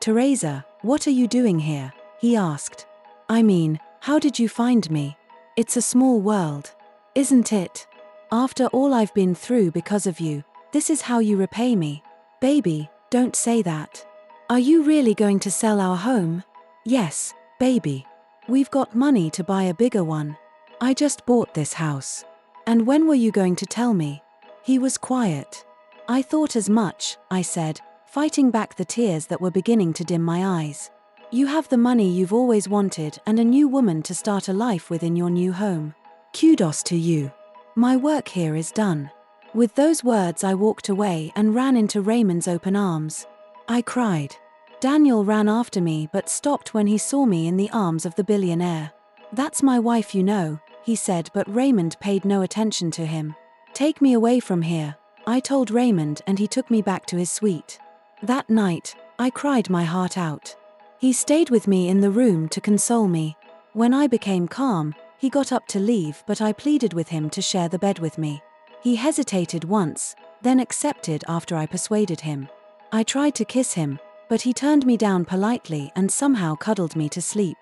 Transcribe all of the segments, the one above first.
Teresa, what are you doing here? He asked. I mean, how did you find me? It's a small world, isn't it? After all I've been through because of you, this is how you repay me. Baby, don't say that. Are you really going to sell our home? Yes, baby. We've got money to buy a bigger one. I just bought this house. And when were you going to tell me? He was quiet. I thought as much, I said, fighting back the tears that were beginning to dim my eyes. You have the money you've always wanted and a new woman to start a life with in your new home. Kudos to you. My work here is done. With those words I walked away and ran into Raymond's open arms. I cried. Daniel ran after me but stopped when he saw me in the arms of the billionaire. That's my wife, you know, he said, but Raymond paid no attention to him. Take me away from here, I told Raymond, and he took me back to his suite. That night, I cried my heart out. He stayed with me in the room to console me. When I became calm, he got up to leave, but I pleaded with him to share the bed with me. He hesitated once, then accepted after I persuaded him. I tried to kiss him, but he turned me down politely and somehow cuddled me to sleep.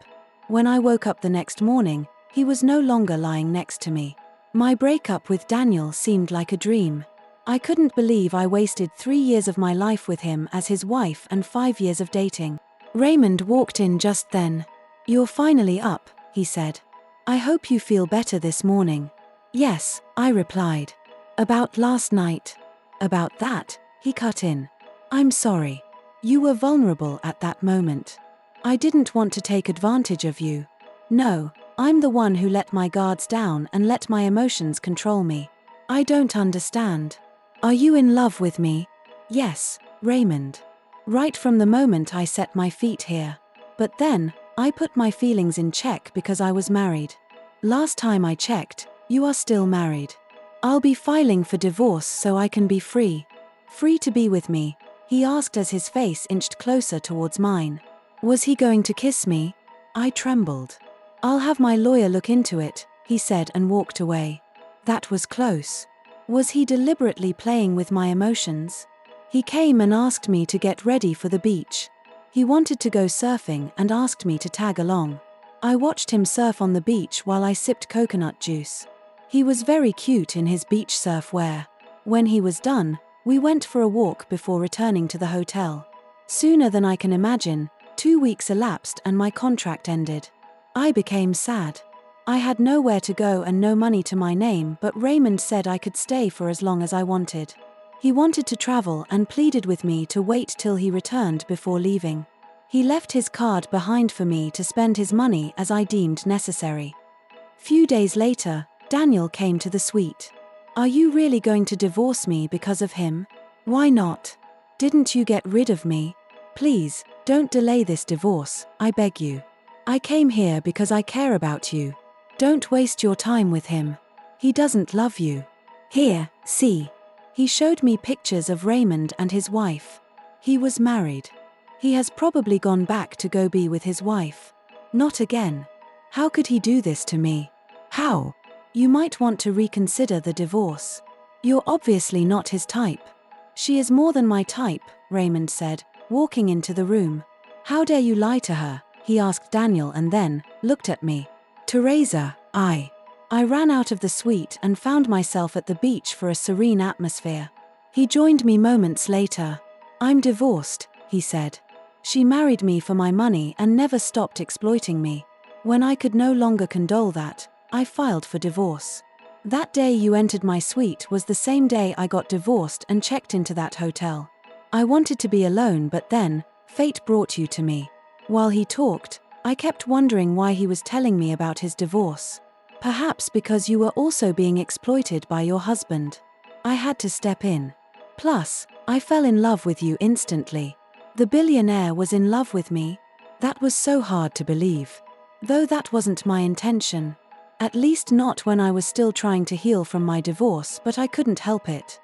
When I woke up the next morning, he was no longer lying next to me. My breakup with Daniel seemed like a dream. I couldn't believe I wasted 3 years of my life with him as his wife and 5 years of dating. Raymond walked in just then. You're finally up, he said. I hope you feel better this morning. Yes, I replied. About last night. About that, he cut in. I'm sorry. You were vulnerable at that moment. I didn't want to take advantage of you. No, I'm the one who let my guards down and let my emotions control me. I don't understand. Are you in love with me? Yes, Raymond. Right from the moment I set my feet here. But then, I put my feelings in check because I was married. Last time I checked, you are still married. I'll be filing for divorce so I can be free. Free to be with me, he asked as his face inched closer towards mine. Was he going to kiss me? I trembled. I'll have my lawyer look into it, he said and walked away. That was close. Was he deliberately playing with my emotions? He came and asked me to get ready for the beach. He wanted to go surfing and asked me to tag along. I watched him surf on the beach while I sipped coconut juice. He was very cute in his beach surf wear. When he was done, we went for a walk before returning to the hotel. Sooner than I can imagine, 2 weeks elapsed and my contract ended. I became sad. I had nowhere to go and no money to my name, but Raymond said I could stay for as long as I wanted. He wanted to travel and pleaded with me to wait till he returned before leaving. He left his card behind for me to spend his money as I deemed necessary. Few days later, Daniel came to the suite. Are you really going to divorce me because of him? Why not? Didn't you get rid of me? Please, don't delay this divorce, I beg you. I came here because I care about you. Don't waste your time with him. He doesn't love you. Here, see. He showed me pictures of Raymond and his wife. He was married. He has probably gone back to go be with his wife. Not again. How could he do this to me? How? You might want to reconsider the divorce. You're obviously not his type. She is more than my type, Raymond said, walking into the room. How dare you lie to her? He asked Daniel and then looked at me. Teresa, I ran out of the suite and found myself at the beach for a serene atmosphere. He joined me moments later. I'm divorced, he said. She married me for my money and never stopped exploiting me. When I could no longer condole that, I filed for divorce. That day you entered my suite was the same day I got divorced and checked into that hotel. I wanted to be alone, but then, fate brought you to me. While he talked, I kept wondering why he was telling me about his divorce. Perhaps because you were also being exploited by your husband. I had to step in. Plus, I fell in love with you instantly. The billionaire was in love with me. That was so hard to believe. Though that wasn't my intention. At least not when I was still trying to heal from my divorce, but I couldn't help it.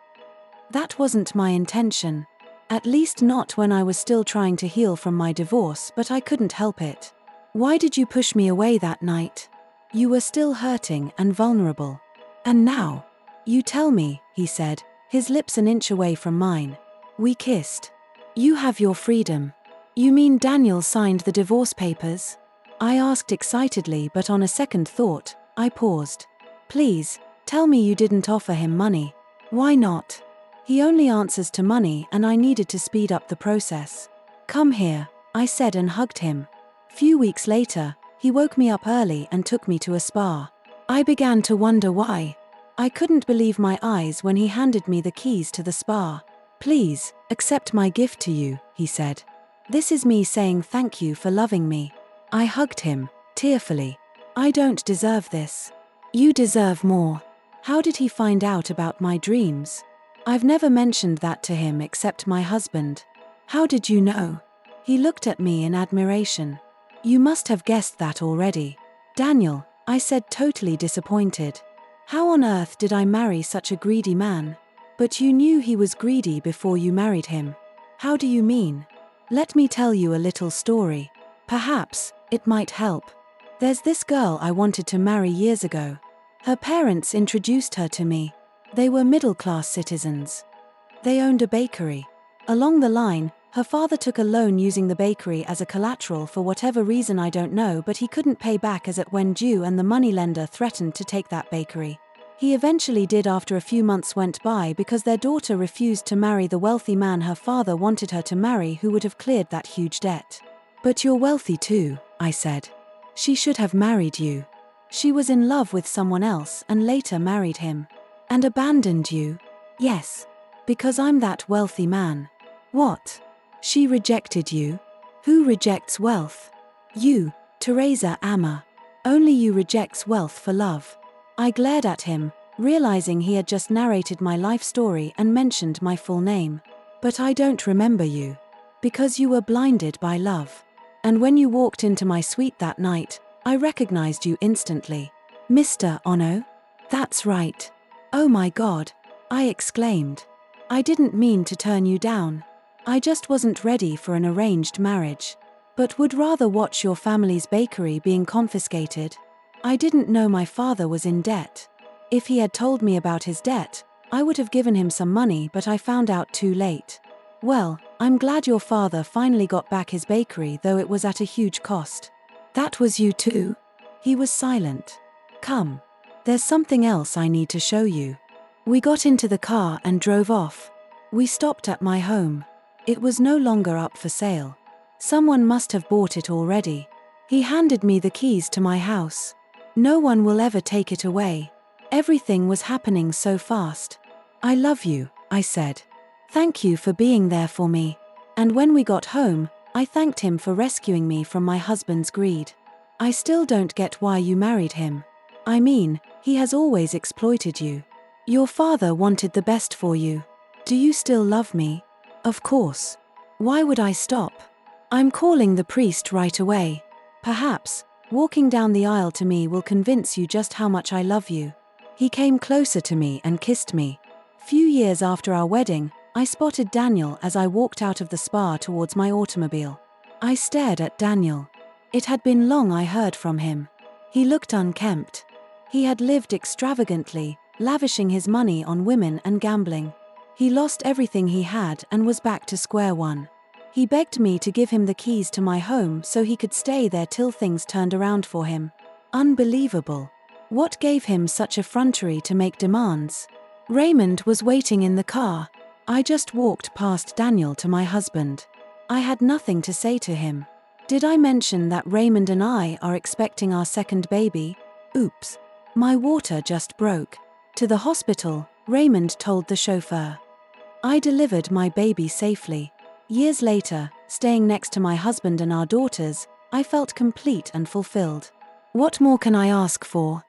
That wasn't my intention. At least not when I was still trying to heal from my divorce, but I couldn't help it. Why did you push me away that night? You were still hurting and vulnerable. And now? You tell me, he said, his lips an inch away from mine. We kissed. You have your freedom. You mean Daniel signed the divorce papers? I asked excitedly, but on a second thought, I paused. Please, tell me you didn't offer him money. Why not? He only answers to money, and I needed to speed up the process. Come here, I said and hugged him. Few weeks later, he woke me up early and took me to a spa. I began to wonder why. I couldn't believe my eyes when he handed me the keys to the spa. Please, accept my gift to you, he said. This is me saying thank you for loving me. I hugged him, tearfully. I don't deserve this. You deserve more. How did he find out about my dreams? I've never mentioned that to him except my husband. How did you know? He looked at me in admiration. You must have guessed that already. Daniel, I said, totally disappointed. How on earth did I marry such a greedy man? But you knew he was greedy before you married him. How do you mean? Let me tell you a little story. Perhaps it might help. There's this girl I wanted to marry years ago. Her parents introduced her to me. They were middle-class citizens. They owned a bakery. Along the line, her father took a loan using the bakery as a collateral for whatever reason I don't know, but he couldn't pay back as it went due and the moneylender threatened to take that bakery. He eventually did after a few months went by because their daughter refused to marry the wealthy man her father wanted her to marry, who would have cleared that huge debt. But you're wealthy too, I said. She should have married you. She was in love with someone else and later married him. And abandoned you? Yes. Because I'm that wealthy man. What? She rejected you? Who rejects wealth? You, Teresa Amma. Only you rejects wealth for love. I glared at him, realizing he had just narrated my life story and mentioned my full name. But I don't remember you. Because you were blinded by love. And when you walked into my suite that night, I recognized you instantly. Mr. Ono? That's right. Oh my God, I exclaimed. I didn't mean to turn you down. I just wasn't ready for an arranged marriage. But would rather watch your family's bakery being confiscated. I didn't know my father was in debt. If he had told me about his debt, I would have given him some money, but I found out too late. Well, I'm glad your father finally got back his bakery, though it was at a huge cost. That was you too? He was silent. Come. There's something else I need to show you. We got into the car and drove off. We stopped at my home. It was no longer up for sale. Someone must have bought it already. He handed me the keys to my house. No one will ever take it away. Everything was happening so fast. I love you, I said. Thank you for being there for me. And when we got home, I thanked him for rescuing me from my husband's greed. I still don't get why you married him. I mean, he has always exploited you. Your father wanted the best for you. Do you still love me? Of course. Why would I stop? I'm calling the priest right away. Perhaps, walking down the aisle to me will convince you just how much I love you. He came closer to me and kissed me. Few years after our wedding, I spotted Daniel as I walked out of the spa towards my automobile. I stared at Daniel. It had been long I heard from him. He looked unkempt. He had lived extravagantly, lavishing his money on women and gambling. He lost everything he had and was back to square one. He begged me to give him the keys to my home so he could stay there till things turned around for him. Unbelievable. What gave him such effrontery to make demands? Raymond was waiting in the car. I just walked past Daniel to my husband. I had nothing to say to him. Did I mention that Raymond and I are expecting our second baby? Oops. My water just broke. To the hospital, Raymond told the chauffeur. I delivered my baby safely. Years later, staying next to my husband and our daughters, I felt complete and fulfilled. What more can I ask for?